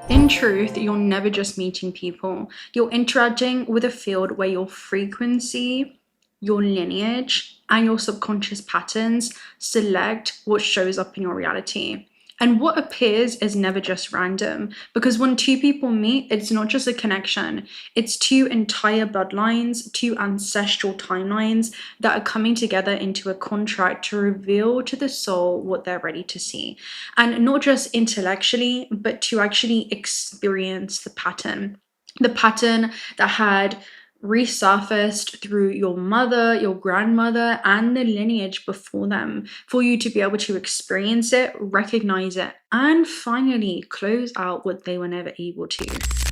In truth, you're never just meeting people. You're interacting with a field where your frequency, your lineage, and your subconscious patterns select what shows up in your reality. And what appears is never just random, because when two people meet, it's not just a connection, it's two entire bloodlines, two ancestral timelines that are coming together into a contract to reveal to the soul what they're ready to see. And not just intellectually, but to actually experience the pattern. The pattern that had resurfaced through your mother, your grandmother, and the lineage before them, for you to be able to experience it, recognize it, and finally close out what they were never able to.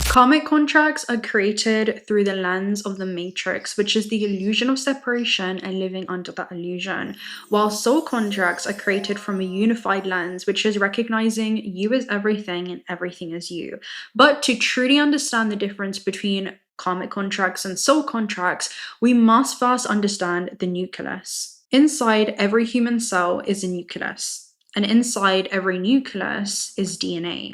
Karmic contracts are created through the lens of the matrix, which is the illusion of separation and living under that illusion, while soul contracts are created from a unified lens, which is recognizing you as everything and everything as you. But to truly understand the difference between karmic contracts and soul contracts, we must first understand the nucleus. Inside every human cell is a nucleus, and inside every nucleus is DNA.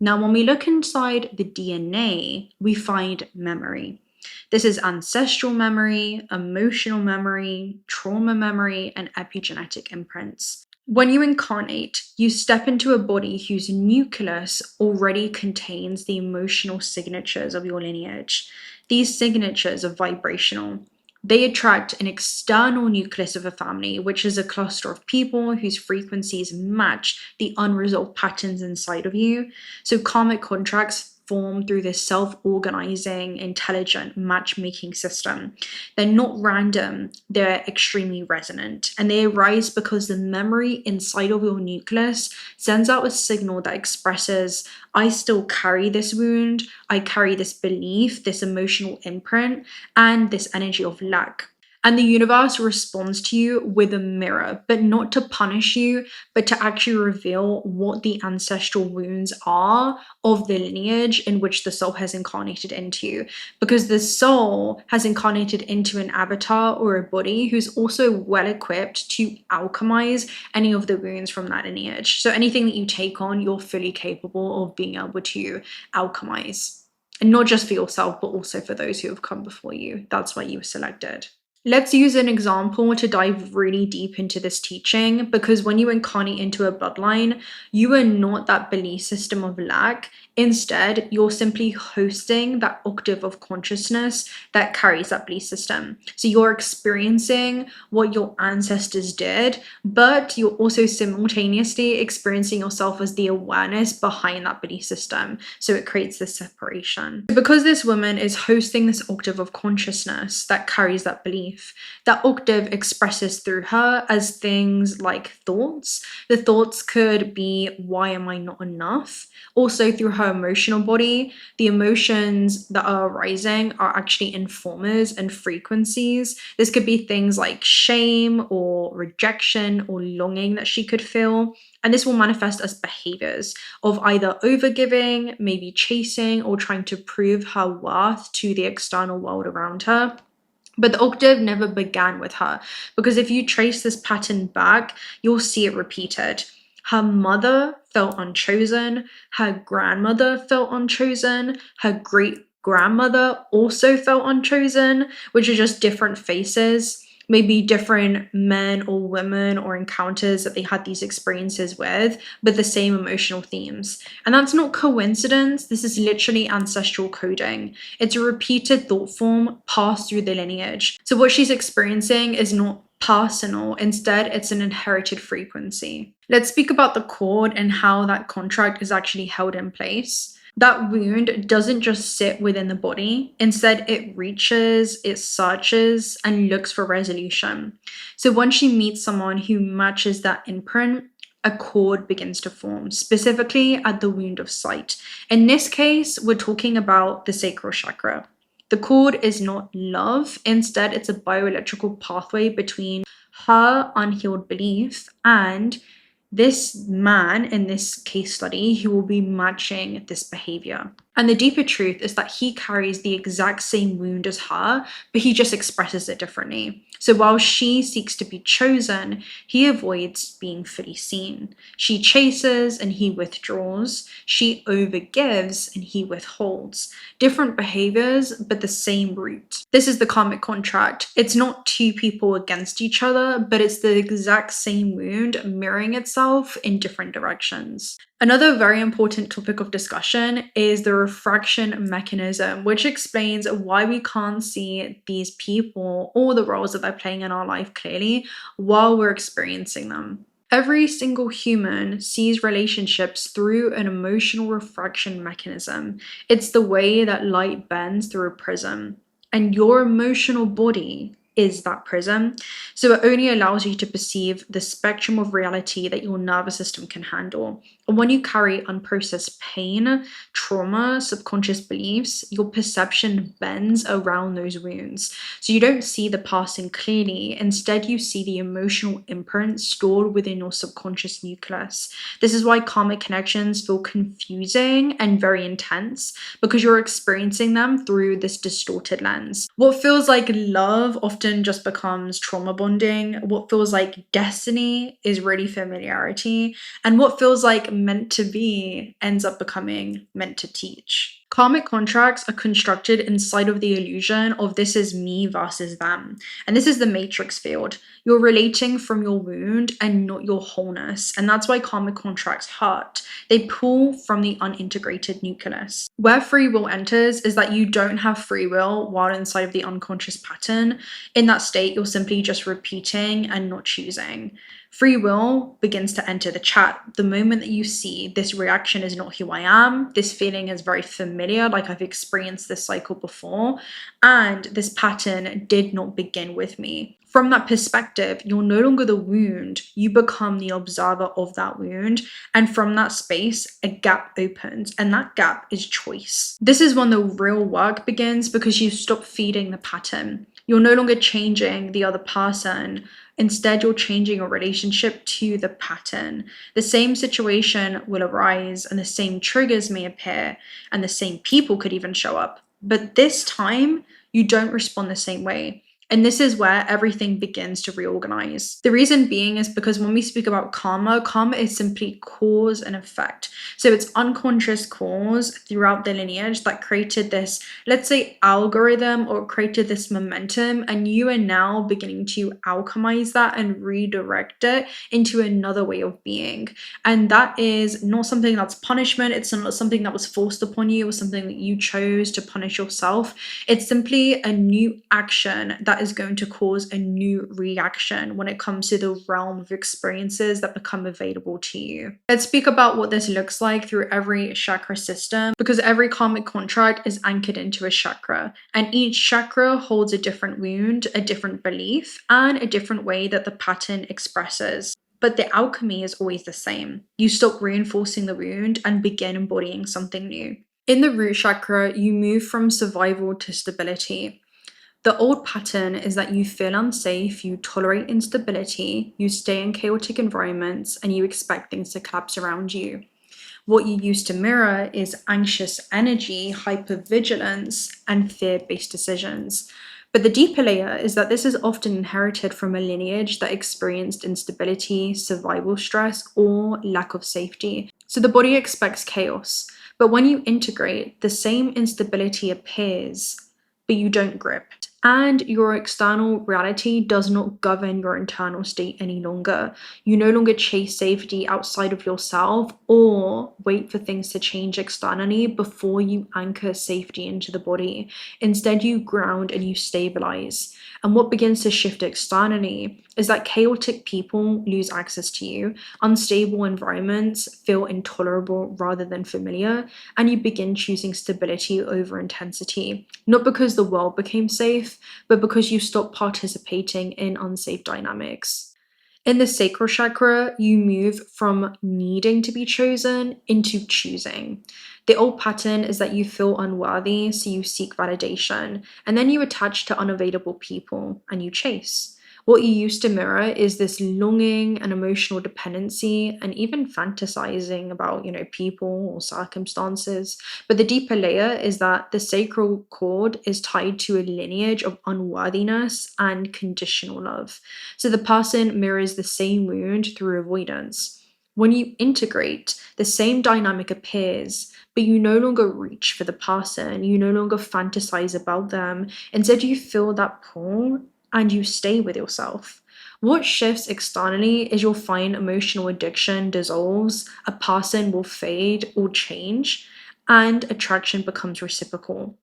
Now, when we look inside the DNA, we find memory. This is ancestral memory, emotional memory, trauma memory, and epigenetic imprints. When you incarnate, you step into a body whose nucleus already contains the emotional signatures of your lineage. These signatures are vibrational. They attract an external nucleus of a family, which is a cluster of people whose frequencies match the unresolved patterns inside of you. So karmic contracts form through this self-organizing, intelligent matchmaking system. They're not random, they're extremely resonant, and they arise because the memory inside of your nucleus sends out a signal that expresses, I still carry this wound, I carry this belief, this emotional imprint, and this energy of lack. And the universe responds to you with a mirror, but not to punish you, but to actually reveal what the ancestral wounds are of the lineage in which the soul has incarnated into. Because the soul has incarnated into an avatar or a body who's also well equipped to alchemize any of the wounds from that lineage. So anything that you take on, you're fully capable of being able to alchemize. And not just for yourself, but also for those who have come before you. That's why you were selected. Let's use an example to dive really deep into this teaching, because when you incarnate into a bloodline, you are not that belief system of lack. Instead, you're simply hosting that octave of consciousness that carries that belief system. So you're experiencing what your ancestors did, but you're also simultaneously experiencing yourself as the awareness behind that belief system. So it creates this separation. Because this woman is hosting this octave of consciousness that carries that belief, that octave expresses through her as things like thoughts. The thoughts could be, why am I not enough? Also through her emotional body, the emotions that are arising are actually informers and frequencies. This could be things like shame or rejection or longing that she could feel. And this will manifest as behaviors of either overgiving, maybe chasing, or trying to prove her worth to the external world around her. But the octave never began with her, because if you trace this pattern back, you'll see it repeated. Her mother felt unchosen, her grandmother felt unchosen, her great-grandmother also felt unchosen, which are just different faces, maybe different men or women or encounters that they had these experiences with, but the same emotional themes. And that's not coincidence, this is literally ancestral coding. It's a repeated thought form passed through the lineage. So what she's experiencing is not personal, instead it's an inherited frequency. Let's speak about the cord and how that contract is actually held in place. That wound doesn't just sit within the body. Instead, it reaches, it searches, and looks for resolution. So once she meets someone who matches that imprint, a cord begins to form, specifically at the wound of sight. In this case, we're talking about the sacral chakra. The cord is not love. Instead, it's a bioelectrical pathway between her unhealed belief and this man in this case study who will be matching this behavior. And the deeper truth is that he carries the exact same wound as her, but he just expresses it differently. So while she seeks to be chosen, he avoids being fully seen. She chases and he withdraws. She overgives and he withholds. Different behaviors, but the same root. This is the karmic contract. It's not two people against each other, but it's the exact same wound mirroring itself in different directions. Another very important topic of discussion is the refraction mechanism, which explains why we can't see these people or the roles that they're playing in our life clearly while we're experiencing them. Every single human sees relationships through an emotional refraction mechanism. It's the way that light bends through a prism, and your emotional body is that prism. So it only allows you to perceive the spectrum of reality that your nervous system can handle. And when you carry unprocessed pain, trauma, subconscious beliefs, your perception bends around those wounds. So you don't see the passing clearly. Instead, you see the emotional imprint stored within your subconscious nucleus. This is why karmic connections feel confusing and very intense, because you're experiencing them through this distorted lens. What feels like love often just becomes trauma bonding. What feels like destiny is really familiarity. And what feels like meant to be ends up becoming meant to teach. Karmic contracts are constructed inside of the illusion of this is me versus them. And this is the matrix field. You're relating from your wound and not your wholeness. And that's why karmic contracts hurt. They pull from the unintegrated nucleus. Where free will enters is that you don't have free will while inside of the unconscious pattern. In that state, you're simply just repeating and not choosing. Free will begins to enter the chat the moment that you see this reaction is not who I am, this feeling is very familiar, like I've experienced this cycle before, and this pattern did not begin with me. From that perspective, you're no longer the wound, you become the observer of that wound, and from that space, a gap opens, and that gap is choice. This is when the real work begins because you stop feeding the pattern. You're no longer changing the other person. Instead, you're changing your relationship to the pattern. The same situation will arise and the same triggers may appear and the same people could even show up. But this time, you don't respond the same way. And this is where everything begins to reorganize. The reason being is because when we speak about karma, karma is simply cause and effect. So it's unconscious cause throughout the lineage that created this, let's say, algorithm or created this momentum. And you are now beginning to alchemize that and redirect it into another way of being. And that is not something that's punishment. It's not something that was forced upon you or something that you chose to punish yourself. It's simply a new action that is going to cause a new reaction when it comes to the realm of experiences that become available to you. Let's speak about what this looks like through every chakra system, because every karmic contract is anchored into a chakra, and each chakra holds a different wound, a different belief, and a different way that the pattern expresses. But the alchemy is always the same. You stop reinforcing the wound and begin embodying something new. In the root chakra, you move from survival to stability. The old pattern is that you feel unsafe, you tolerate instability, you stay in chaotic environments, and you expect things to collapse around you. What you used to mirror is anxious energy, hypervigilance, and fear-based decisions. But the deeper layer is that this is often inherited from a lineage that experienced instability, survival stress, or lack of safety. So the body expects chaos. But when you integrate, the same instability appears, but you don't grip. And your external reality does not govern your internal state any longer. You no longer chase safety outside of yourself or wait for things to change externally before you anchor safety into the body. Instead, you ground and you stabilize. And what begins to shift externally is that chaotic people lose access to you, unstable environments feel intolerable rather than familiar, and you begin choosing stability over intensity. Not because the world became safe, but because you stop participating in unsafe dynamics. In the sacral chakra, you move from needing to be chosen into choosing. The old pattern is that you feel unworthy, so you seek validation, and then you attach to unavailable people and you chase. What you used to mirror is this longing and emotional dependency and even fantasizing about, people or circumstances. But the deeper layer is that the sacral cord is tied to a lineage of unworthiness and conditional love. So the person mirrors the same wound through avoidance. When you integrate, the same dynamic appears, but you no longer reach for the person, you no longer fantasize about them. Instead, you feel that pull and you stay with yourself. What shifts externally is you'll find emotional addiction dissolves, a person will fade or change, and attraction becomes reciprocal.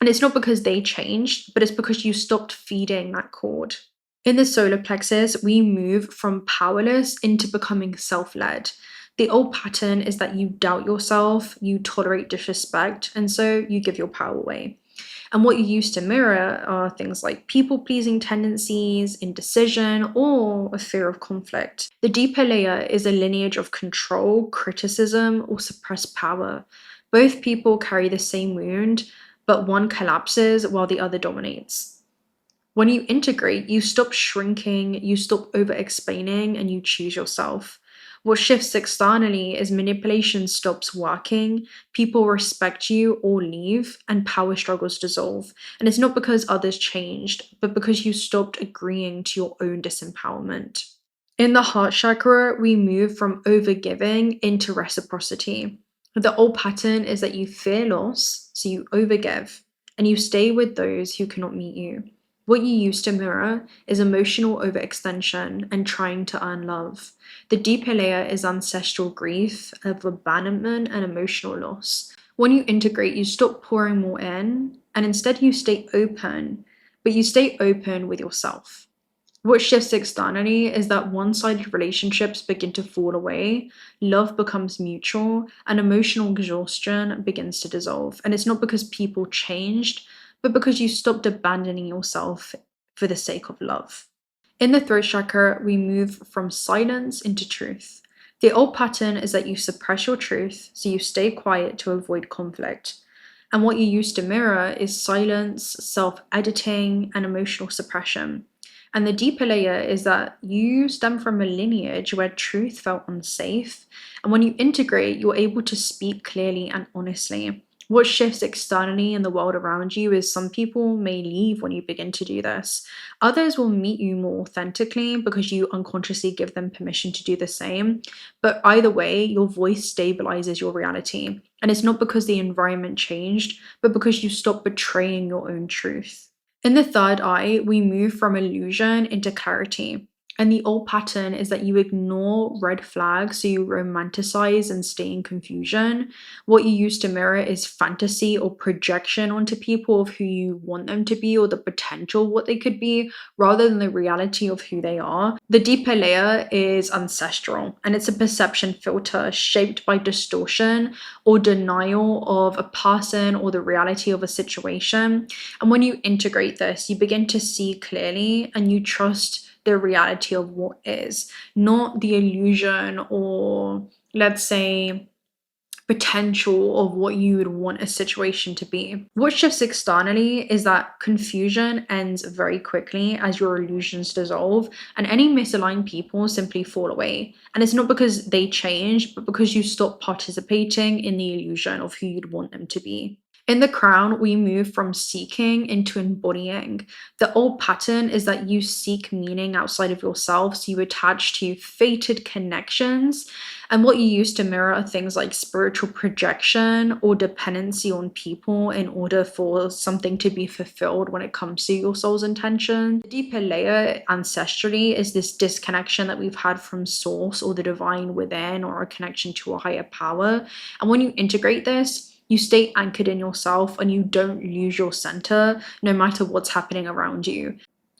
And it's not because they changed, but it's because you stopped feeding that cord. In the solar plexus, we move from powerless into becoming self-led. The old pattern is that you doubt yourself, you tolerate disrespect, and so you give your power away. And what you used to mirror are things like people-pleasing tendencies, indecision, or a fear of conflict. The deeper layer is a lineage of control, criticism, or suppressed power. Both people carry the same wound, but one collapses while the other dominates. When you integrate, you stop shrinking, you stop over-explaining, and you choose yourself. What shifts externally is manipulation stops working, people respect you or leave, and power struggles dissolve. And it's not because others changed, but because you stopped agreeing to your own disempowerment. In the heart chakra, we move from overgiving into reciprocity. The old pattern is that you fear loss, so you overgive, and you stay with those who cannot meet you. What you used to mirror is emotional overextension and trying to earn love. The deeper layer is ancestral grief, of abandonment, and emotional loss. When you integrate, you stop pouring more in, and instead you stay open, but you stay open with yourself. What shifts externally is that one-sided relationships begin to fall away, love becomes mutual, and emotional exhaustion begins to dissolve. And it's not because people changed, but because you stopped abandoning yourself for the sake of love. In the throat chakra, we move from silence into truth. The old pattern is that you suppress your truth, so you stay quiet to avoid conflict. And what you used to mirror is silence, self-editing, and emotional suppression. And the deeper layer is that you stem from a lineage where truth felt unsafe. And when you integrate, you're able to speak clearly and honestly. What shifts externally in the world around you is some people may leave when you begin to do this. Others will meet you more authentically because you unconsciously give them permission to do the same. But either way, your voice stabilizes your reality. And it's not because the environment changed, but because you stopped betraying your own truth. In the third eye, we move from illusion into clarity. And the old pattern is that you ignore red flags, so you romanticize and stay in confusion. What you used to mirror is fantasy or projection onto people of who you want them to be or the potential of what they could be, rather than the reality of who they are. The deeper layer is ancestral, and it's a perception filter shaped by distortion or denial of a person or the reality of a situation. And when you integrate this, you begin to see clearly and you trust the reality of what is, not the illusion or, let's say, potential of what you would want a situation to be. What shifts externally is that confusion ends very quickly as your illusions dissolve, and any misaligned people simply fall away. And it's not because they changed, but because you stop participating in the illusion of who you'd want them to be. In the crown, we move from seeking into embodying. The old pattern is that you seek meaning outside of yourself, so you attach to fated connections. And what you used to mirror are things like spiritual projection or dependency on people in order for something to be fulfilled when it comes to your soul's intention. The deeper layer ancestrally is this disconnection that we've had from source or the divine within, or a connection to a higher power. And when you integrate this, you stay anchored in yourself and you don't lose your center no matter what's happening around you.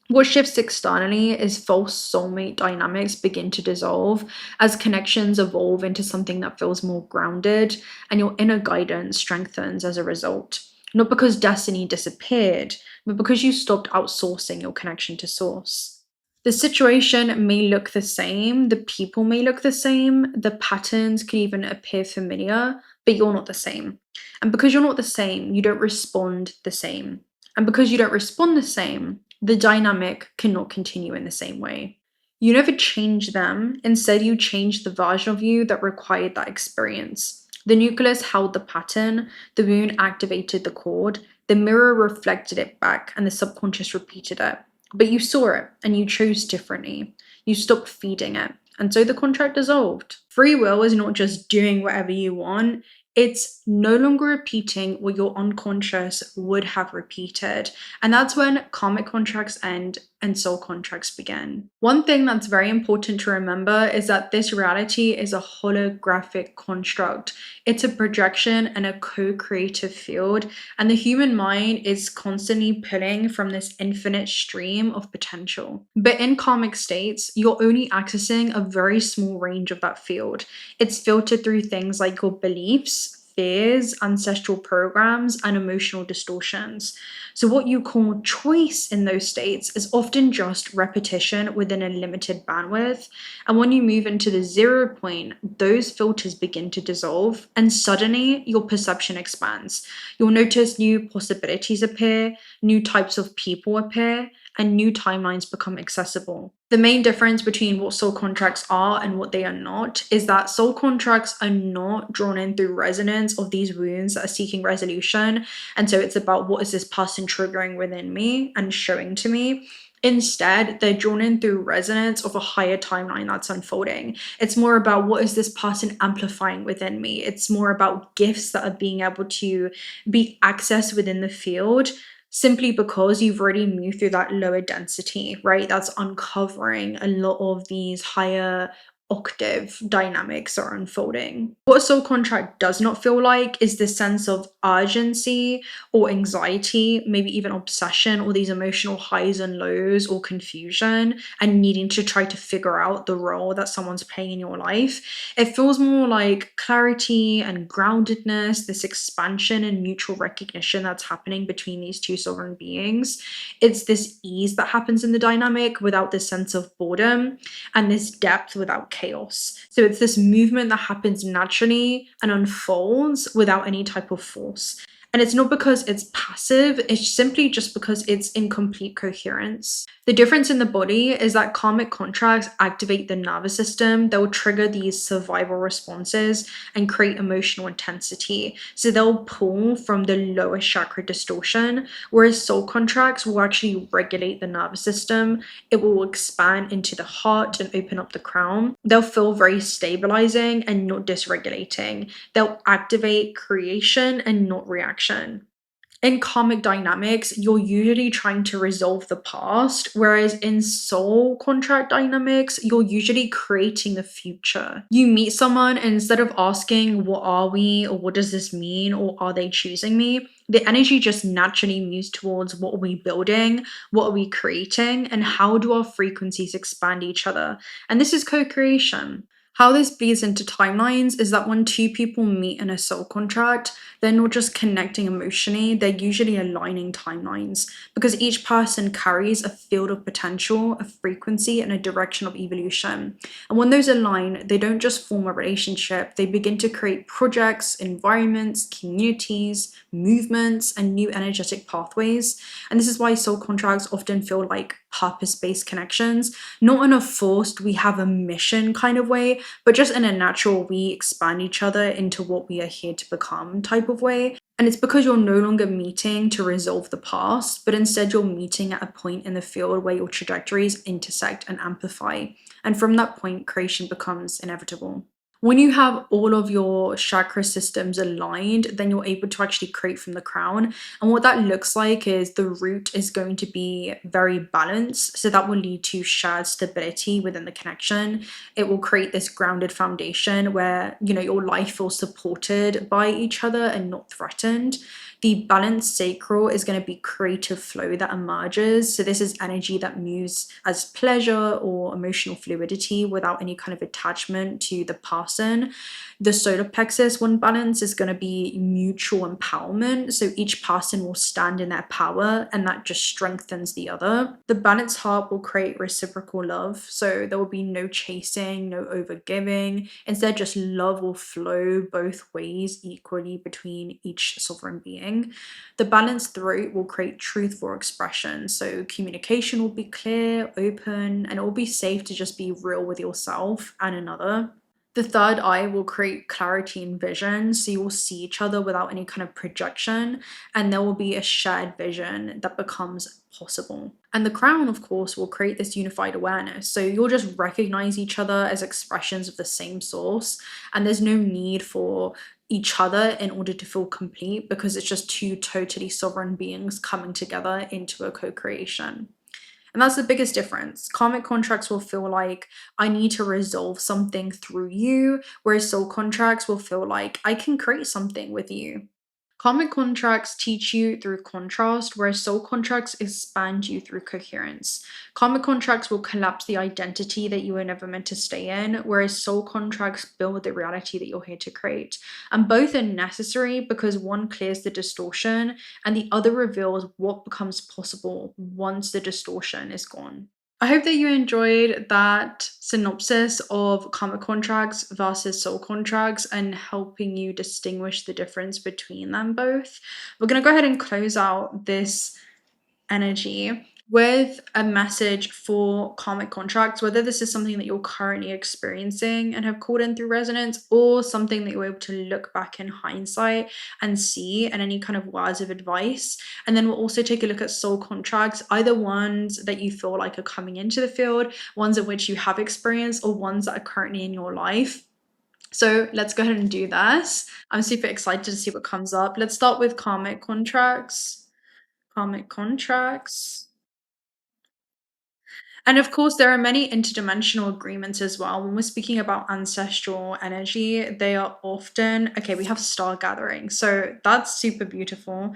What shifts externally is false soulmate dynamics begin to dissolve as connections evolve into something that feels more grounded, and your inner guidance strengthens as a result. Not because destiny disappeared, but because you stopped outsourcing your connection to source. The situation may look the same, the people may look the same, the patterns could even appear familiar, but you're not the same. And because you're not the same, you don't respond the same. And because you don't respond the same, the dynamic cannot continue in the same way. You never change them, instead you change the version of you that required that experience. The nucleus held the pattern, the wound activated the cord, the mirror reflected it back, and the subconscious repeated it. But you saw it, and you chose differently. You stopped feeding it, and so the contract dissolved. Free will is not just doing whatever you want, it's no longer repeating what your unconscious would have repeated. And that's when karmic contracts end and soul contracts begin. One thing that's very important to remember is that this reality is a holographic construct. It's a projection and a co-creative field, and the human mind is constantly pulling from this infinite stream of potential. But in karmic states, you're only accessing a very small range of that field. It's filtered through things like your beliefs, fears, ancestral programs, and emotional distortions. So what you call choice in those states is often just repetition within a limited bandwidth. And when you move into the 0 point, those filters begin to dissolve, and suddenly your perception expands. You'll notice new possibilities appear, new types of people appear, and new timelines become accessible. The main difference between what soul contracts are and what they are not is that soul contracts are not drawn in through resonance of these wounds that are seeking resolution. And so it's about what is this person triggering within me and showing to me. Instead, they're drawn in through resonance of a higher timeline that's unfolding. It's more about what is this person amplifying within me. It's more about gifts that are being able to be accessed within the field, simply because you've already moved through that lower density, right? That's uncovering a lot of these higher octave dynamics are unfolding. What a soul contract does not feel like is this sense of urgency or anxiety, maybe even obsession, or these emotional highs and lows or confusion and needing to try to figure out the role that someone's playing in your life. It feels more like clarity and groundedness, this expansion and mutual recognition that's happening between these two sovereign beings. It's this ease that happens in the dynamic without this sense of boredom, and this depth without chaos. So it's this movement that happens naturally and unfolds without any type of force. And it's not because it's passive, it's simply just because it's in complete coherence. The difference in the body is that karmic contracts activate the nervous system. They'll trigger these survival responses and create emotional intensity. So they'll pull from the lower chakra distortion, whereas soul contracts will actually regulate the nervous system. It will expand into the heart and open up the crown. They'll feel very stabilizing and not dysregulating. They'll activate creation and not reaction. In karmic dynamics, you're usually trying to resolve the past, whereas in soul contract dynamics, you're usually creating the future. You meet someone, and instead of asking, what are we, or what does this mean, or are they choosing me, the energy just naturally moves towards what are we building, what are we creating, and how do our frequencies expand each other. And this is co-creation. How this bleeds into timelines is that when two people meet in a soul contract, they're not just connecting emotionally, they're usually aligning timelines, because each person carries a field of potential, a frequency, and a direction of evolution. And when those align, they don't just form a relationship, they begin to create projects, environments, communities, movements, and new energetic pathways. And this is why soul contracts often feel like purpose-based connections, not in a forced, we have a mission kind of way, but just in a natural, we expand each other into what we are here to become type of way. And it's because you're no longer meeting to resolve the past, but instead you're meeting at a point in the field where your trajectories intersect and amplify. And from that point, creation becomes inevitable. When you have all of your chakra systems aligned, then you're able to actually create from the crown. And what that looks like is the root is going to be very balanced. So that will lead to shared stability within the connection. It will create this grounded foundation where, your life feels supported by each other and not threatened. The balanced sacral is going to be creative flow that emerges. So this is energy that moves as pleasure or emotional fluidity without any kind of attachment to the past person. The solar plexus, when balanced, is going to be mutual empowerment. So each person will stand in their power, and that just strengthens the other. The balanced heart will create reciprocal love. So there will be no chasing, no overgiving. Instead, just love will flow both ways equally between each sovereign being. The balanced throat will create truthful expression. So communication will be clear, open, and it will be safe to just be real with yourself and another. The third eye will create clarity and vision, so you will see each other without any kind of projection, and there will be a shared vision that becomes possible. And the crown, of course, will create this unified awareness, so you'll just recognize each other as expressions of the same source, and there's no need for each other in order to feel complete, because it's just two totally sovereign beings coming together into a co-creation. And that's the biggest difference. Karmic contracts will feel like I need to resolve something through you, whereas soul contracts will feel like I can create something with you. Karmic contracts teach you through contrast, whereas soul contracts expand you through coherence. Karmic contracts will collapse the identity that you were never meant to stay in, whereas soul contracts build the reality that you're here to create. And both are necessary because one clears the distortion and the other reveals what becomes possible once the distortion is gone. I hope that you enjoyed that synopsis of karmic contracts versus soul contracts and helping you distinguish the difference between them both. We're going to go ahead and close out this energy with a message for karmic contracts, whether this is something that you're currently experiencing and have called in through resonance, or something that you're able to look back in hindsight and see, and any kind of words of advice. And then we'll also take a look at soul contracts, either ones that you feel like are coming into the field, ones in which you have experienced, or ones that are currently in your life. So let's go ahead and do this. I'm super excited to see what comes up. Let's start with karmic contracts. Karmic contracts. And of course, there are many interdimensional agreements as well. When we're speaking about ancestral energy, they are often, okay, we have star gathering. So that's super beautiful.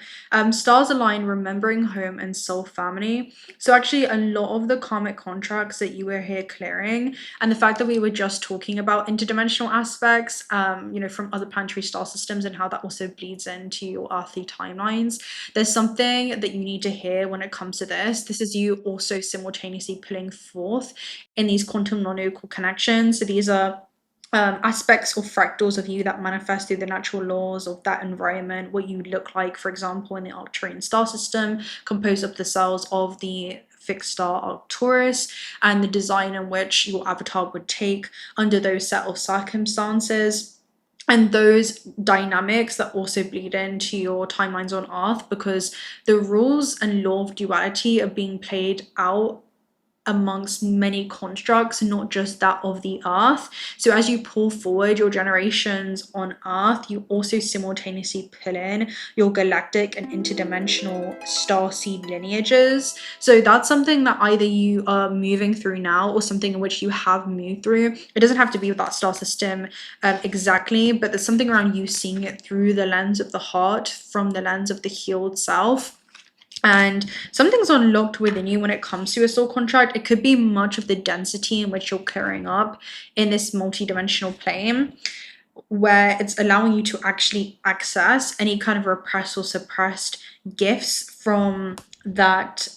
Stars align remembering home and soul family. So actually a lot of the karmic contracts that you were here clearing, and the fact that we were just talking about interdimensional aspects, from other planetary star systems and how that also bleeds into your earthly timelines. There's something that you need to hear when it comes to this. This is you also simultaneously pulling forth in these quantum non-equal connections. So these are aspects or fractals of you that manifest through the natural laws of that environment, what you look like, for example, in the Arcturian star system, composed of the cells of the fixed star Arcturus, and the design in which your avatar would take under those set of circumstances. And those dynamics that also bleed into your timelines on Earth, because the rules and law of duality are being played out amongst many constructs, not just that of the earth. So as you pull forward your generations on earth, you also simultaneously pull in your galactic and interdimensional star seed lineages. So that's something that either you are moving through now or something in which you have moved through. It doesn't have to be with that star system exactly, but there's something around you seeing it through the lens of the heart, from the lens of the healed self. And something's unlocked within you when it comes to a soul contract. It could be much of the density in which you're clearing up in this multi-dimensional plane, where it's allowing you to actually access any kind of repressed or suppressed gifts from that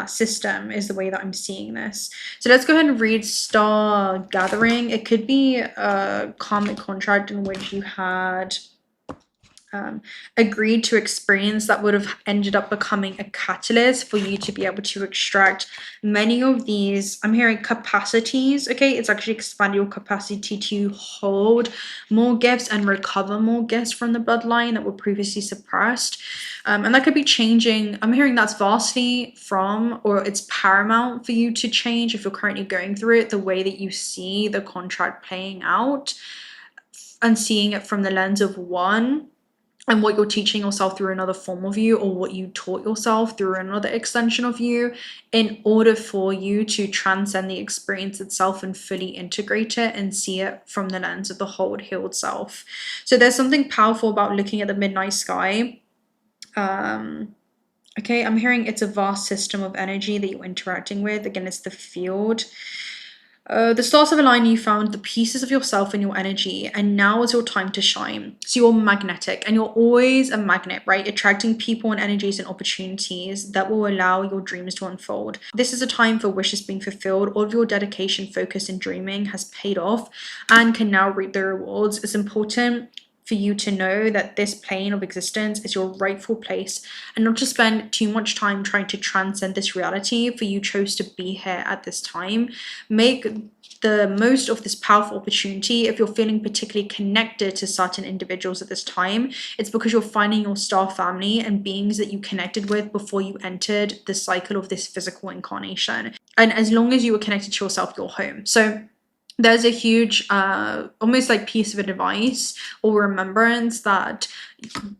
system, is the way that I'm seeing this. So let's go ahead and read star gathering. It could be a karmic contract in which you had agreed to experience that would have ended up becoming a catalyst for you to be able to extract many of these, I'm hearing capacities, okay? It's actually expanded your capacity to hold more gifts and recover more gifts from the bloodline that were previously suppressed. And that could be changing. I'm hearing that's vastly from, or it's paramount for you to change if you're currently going through it, the way that you see the contract playing out and seeing it from the lens of one, and what you're teaching yourself through another form of you, or what you taught yourself through another extension of you, in order for you to transcend the experience itself and fully integrate it and see it from the lens of the whole healed self. So there's something powerful about looking at the midnight sky. Okay, I'm hearing it's a vast system of energy that you're interacting with. Again, it's the field. The stars have aligned, you found the pieces of yourself and your energy, and now is your time to shine. So you're magnetic, and you're always a magnet, right? Attracting people and energies and opportunities that will allow your dreams to unfold. This is a time for wishes being fulfilled. All of your dedication, focus, and dreaming has paid off and can now reap the rewards. It's important for you to know that this plane of existence is your rightful place, and not to spend too much time trying to transcend this reality, for you chose to be here at this time. Make the most of this powerful opportunity. If you're feeling particularly connected to certain individuals at this time, it's because you're finding your star family and beings that you connected with before you entered the cycle of this physical incarnation. And as long as you were connected to yourself, you're home. So there's a huge almost like piece of advice or remembrance that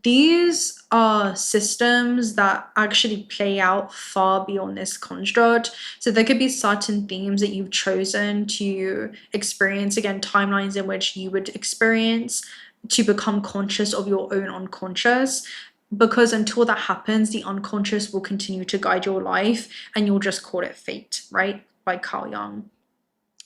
these are systems that actually play out far beyond this construct. So there could be certain themes that you've chosen to experience, again, timelines in which you would experience to become conscious of your own unconscious, because until that happens, the unconscious will continue to guide your life, and you'll just call it fate, right? By Carl Jung.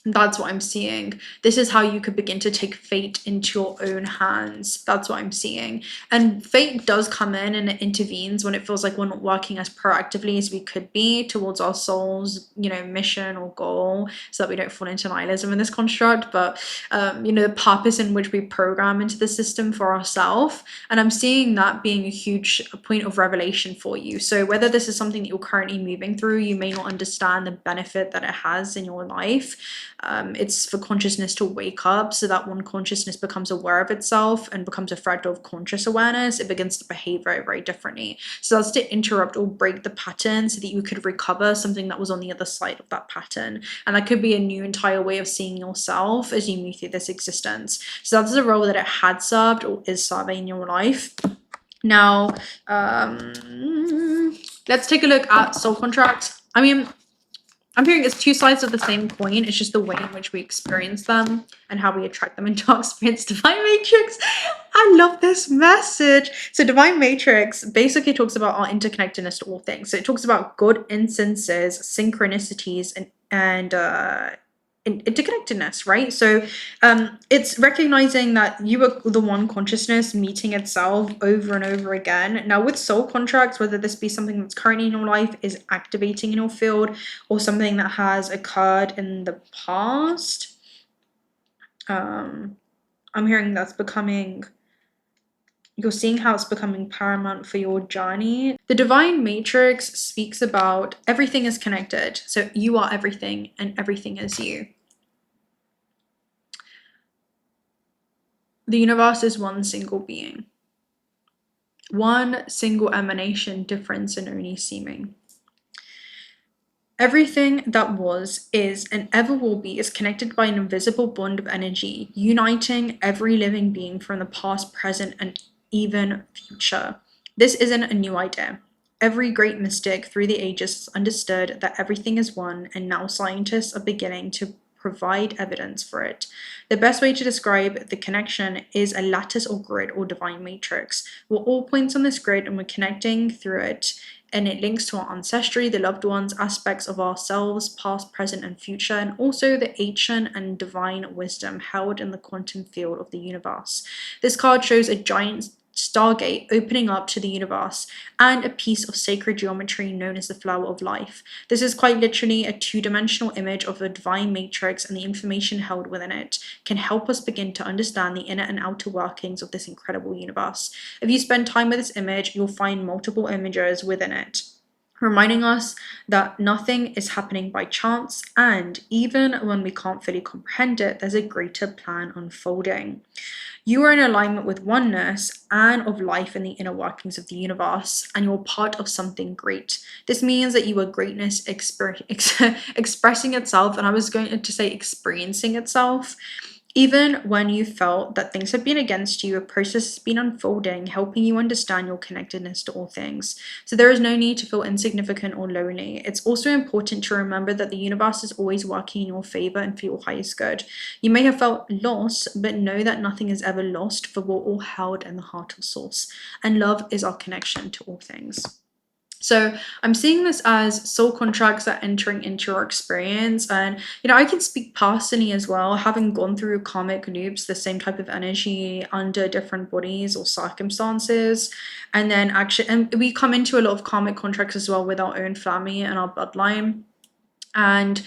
That's what I'm seeing. This is how you could begin to take fate into your own hands. That's what I'm seeing. And fate does come in and it intervenes when it feels like we're not working as proactively as we could be towards our soul's, mission or goal, so that we don't fall into nihilism in this construct. But, the purpose in which we program into the system for ourselves. And I'm seeing that being a huge point of revelation for you. So whether this is something that you're currently moving through, you may not understand the benefit that it has in your life. It's for consciousness to wake up, so that when consciousness becomes aware of itself and becomes a fractal of conscious awareness, it begins to behave very, very differently. So that's to interrupt or break the pattern so that you could recover something that was on the other side of that pattern. And that could be a new entire way of seeing yourself as you move through this existence. So that's the role that it had served or is serving in your life. Now, let's take a look at soul contracts. I mean, I'm hearing it's two sides of the same coin. It's just the way in which we experience them and how we attract them into our experience. Divine Matrix. I love this message. So Divine Matrix basically talks about our interconnectedness to all things. So it talks about good instances, synchronicities, and interconnectedness, right? So it's recognizing that you are the one consciousness meeting itself over and over again. Now with soul contracts, whether this be something that's currently in your life, is activating in your field, or something that has occurred in the past, I'm hearing that's becoming, you're seeing how it's becoming paramount for your journey. The Divine Matrix speaks about everything is connected. So you are everything and everything is you. The universe is one single being. One single emanation, difference and only seeming. Everything that was, is, and ever will be is connected by an invisible bond of energy, uniting every living being from the past, present, and even future. This isn't a new idea. Every great mystic through the ages has understood that everything is one, and now scientists are beginning to provide evidence for it. The best way to describe the connection is a lattice or grid or divine matrix. We're all points on this grid and we're connecting through it, and it links to our ancestry, the loved ones, aspects of ourselves, past, present, and future, and also the ancient and divine wisdom held in the quantum field of the universe. This card shows a giant stargate opening up to the universe and a piece of sacred geometry known as the flower of life. This is quite literally a two-dimensional image of a divine matrix, and the information held within it can help us begin to understand the inner and outer workings of this incredible universe. If you spend time with this image, you'll find multiple images within it, reminding us that nothing is happening by chance, and even when we can't fully comprehend it, there's a greater plan unfolding. You are in alignment with oneness and of life in the inner workings of the universe, and you're part of something great. This means that you are greatness expressing itself, and I was going to say experiencing itself. Even when you felt that things have been against you, a process has been unfolding, helping you understand your connectedness to all things. So there is no need to feel insignificant or lonely. It's also important to remember that the universe is always working in your favor and for your highest good. You may have felt lost, but know that nothing is ever lost, for we're all held in the heart of Source. And love is our connection to all things. So I'm seeing this as soul contracts that are entering into your experience. And, you know, I can speak personally as well, having gone through karmic loops, the same type of energy under different bodies or circumstances. And then actually, and we come into a lot of karmic contracts as well with our own family and our bloodline. And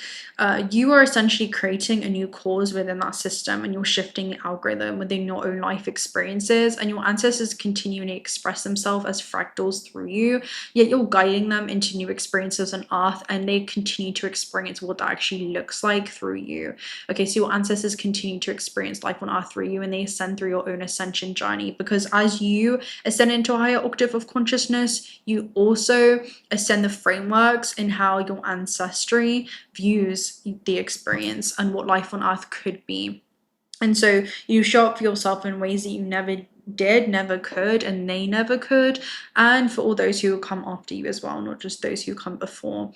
you are essentially creating a new cause within that system, and you're shifting the algorithm within your own life experiences, and your ancestors continually express themselves as fractals through you, yet you're guiding them into new experiences on earth, and they continue to experience what that actually looks like through you. Okay, so your ancestors continue to experience life on earth through you, and they ascend through your own ascension journey, because as you ascend into a higher octave of consciousness, you also ascend the frameworks in how your ancestry views the experience and what life on earth could be. And so you show up for yourself in ways that you never did, never could, and they never could, and for all those who will come after you as well, not just those who come before.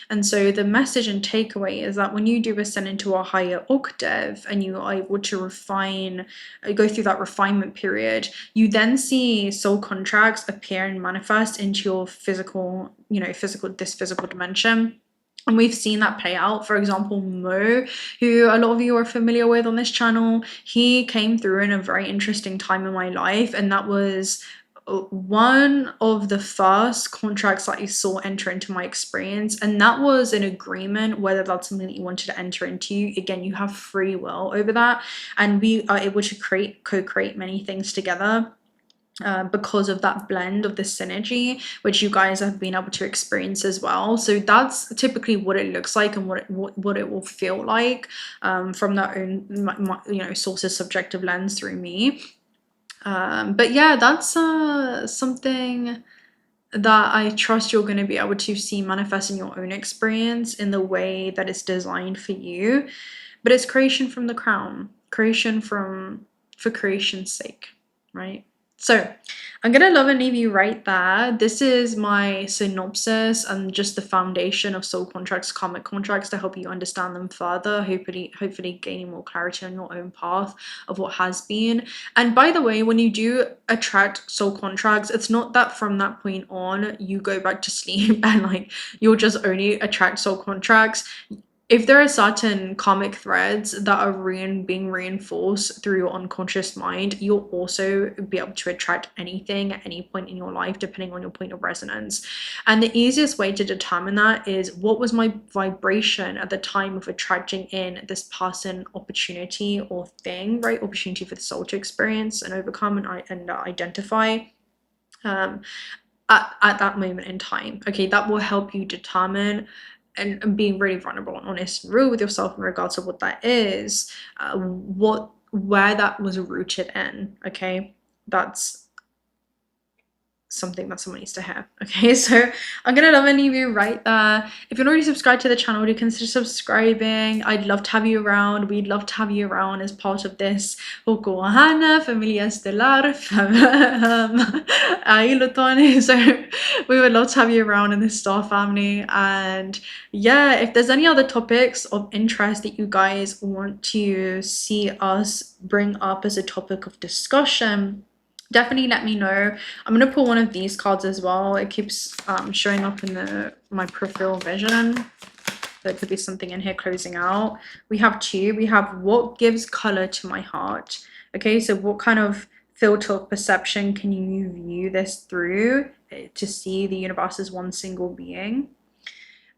And so the message and takeaway is that when you do ascend into a higher octave and you are able to refine, go through that refinement period, you then see soul contracts appear and manifest into your physical, this physical dimension. And we've seen that play out. For example, Mo, who a lot of you are familiar with on this channel, he came through in a very interesting time in my life. And that was one of the first contracts that I saw enter into my experience. And that was an agreement, whether that's something that you wanted to enter into. Again, you have free will over that. And we are able to co-create many things together. Because of that blend of the synergy, which you guys have been able to experience as well. So that's typically what it looks like and what it will feel like from their own, source's subjective lens through me. But yeah, that's something that I trust you're going to be able to see manifest in your own experience in the way that it's designed for you. But it's creation from the crown, creation for creation's sake, right? So I'm going to love and leave you right there. This is my synopsis and just the foundation of soul contracts, karmic contracts, to help you understand them further, hopefully gaining more clarity on your own path of what has been. And by the way, when you do attract soul contracts, it's not that from that point on you go back to sleep and you'll just only attract soul contracts. If there are certain karmic threads that are being reinforced through your unconscious mind, you'll also be able to attract anything at any point in your life, depending on your point of resonance. And the easiest way to determine that is, what was my vibration at the time of attracting in this person, opportunity, or thing, right? Opportunity for the soul to experience and overcome and identify. At that moment in time. Okay, that will help you determine, and being really vulnerable and honest and real with yourself in regards to what that is, where that was rooted in. Okay, that's something that someone needs to hear. Okay, so I'm gonna love and leave you right there. If you're not already subscribed to the channel, do consider subscribing. I'd love to have you around. We'd love to have you around as part of this 𝓘𝓪𝓻 familia stellar 𝓘𝓷𝓼𝓬. So we would love to have you around in this star family. And yeah, if there's any other topics of interest that you guys want to see us bring up as a topic of discussion, definitely let me know. I'm going to pull one of these cards as well. It keeps showing up in my peripheral vision. There could be something in here closing out. We have two. We have what gives color to my heart. Okay, so what kind of filter of perception can you view this through to see the universe as one single being?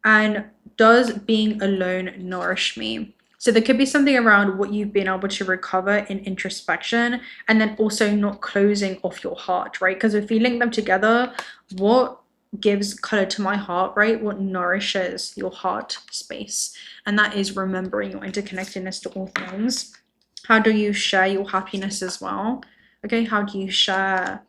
And does being alone nourish me? So there could be something around what you've been able to recover in introspection, and then also not closing off your heart, right? Because if you link them together, what gives color to my heart, right? What nourishes your heart space? And that is remembering your interconnectedness to all things. How do you share your happiness as well? Okay, how do you share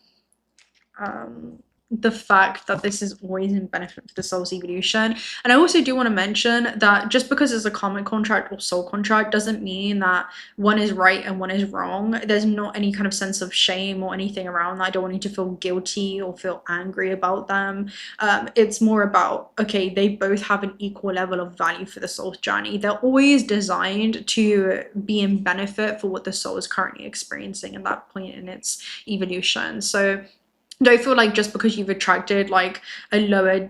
the fact that this is always in benefit for the soul's evolution? And I also do want to mention that just because it's a karmic contract or soul contract doesn't mean that one is right and one is wrong. There's not any kind of sense of shame or anything around that. I don't want you to feel guilty or feel angry about them. It's more about, okay, they both have an equal level of value for the soul's journey. They're always designed to be in benefit for what the soul is currently experiencing at that point in its evolution. So don't feel like just because you've attracted like a lower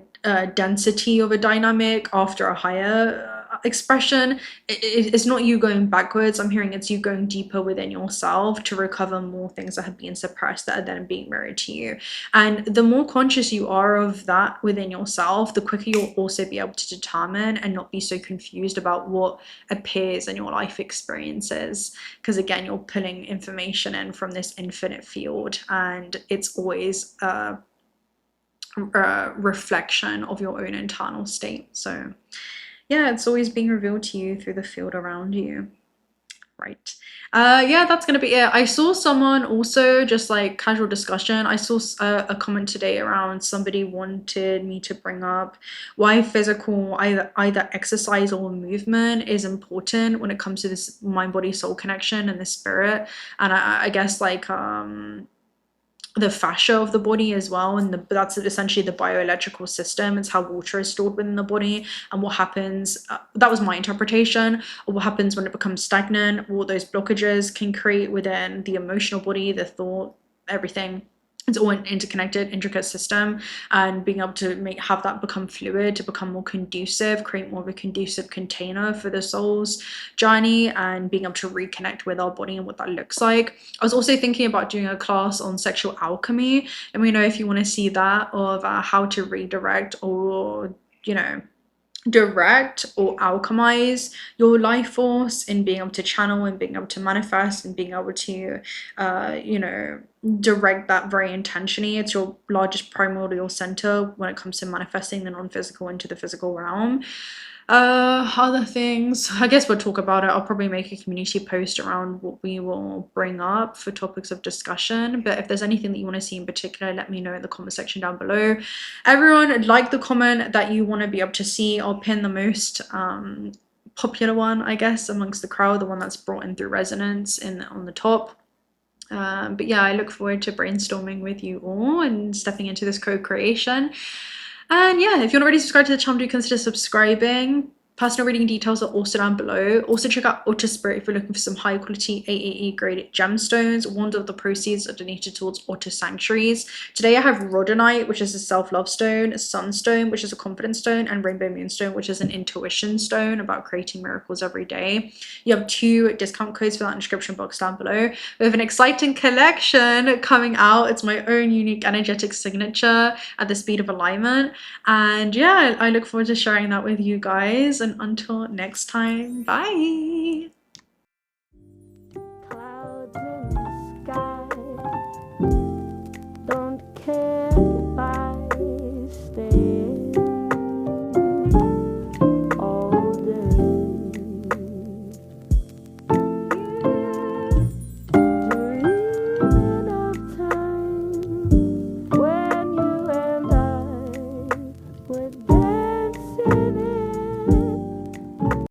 density of a dynamic after a higher expression, it's not you going backwards. I'm hearing it's you going deeper within yourself to recover more things that have been suppressed that are then being mirrored to you. And the more conscious you are of that within yourself, the quicker you'll also be able to determine and not be so confused about what appears in your life experiences. Because again, you're pulling information in from this infinite field, and it's always a reflection of your own internal state. So yeah, it's always being revealed to you through the field around you. Right. Yeah, that's gonna be it. I saw someone also, just like casual discussion, I saw a comment today around somebody wanted me to bring up why physical either exercise or movement is important when it comes to this mind body soul connection and the spirit. And I guess like the fascia of the body as well, and that's essentially the bioelectrical system. It's how water is stored within the body, and what happens, that was my interpretation, of what happens when it becomes stagnant, what those blockages can create within the emotional body, the thought, everything. It's all an interconnected, intricate system, and being able to have that become fluid, to become more conducive, create more of a conducive container for the soul's journey, and being able to reconnect with our body and what that looks like. I was also thinking about doing a class on sexual alchemy, and if you want to see that, of how to redirect or direct or alchemize your life force, in being able to channel and being able to manifest and being able to direct that very intentionally. It's your largest primordial center when it comes to manifesting the non-physical into the physical realm. Other things, I guess we'll talk about it. I'll probably make a community post around what we will bring up for topics of discussion. But if there's anything that you want to see in particular, let me know in the comment section down below. Everyone, like the comment that you want to be able to see. I'll pin the most popular one, I guess, amongst the crowd, the one that's brought in through resonance on the top. But yeah, I look forward to brainstorming with you all and stepping into this co-creation. And yeah, if you're not already subscribed to the channel, do consider subscribing. Personal reading details are also down below. Also check out Ultra Spirit if you're looking for some high quality AAE graded gemstones. One of the proceeds are donated towards Ultra Sanctuaries. Today I have rhodonite, which is a self-love stone, sunstone, which is a confidence stone, and rainbow moonstone, which is an intuition stone about creating miracles every day. You have 2 discount codes for that in the description box down below. We have an exciting collection coming out. It's my own unique energetic signature at the speed of alignment. And yeah, I look forward to sharing that with you guys. And until next time, bye!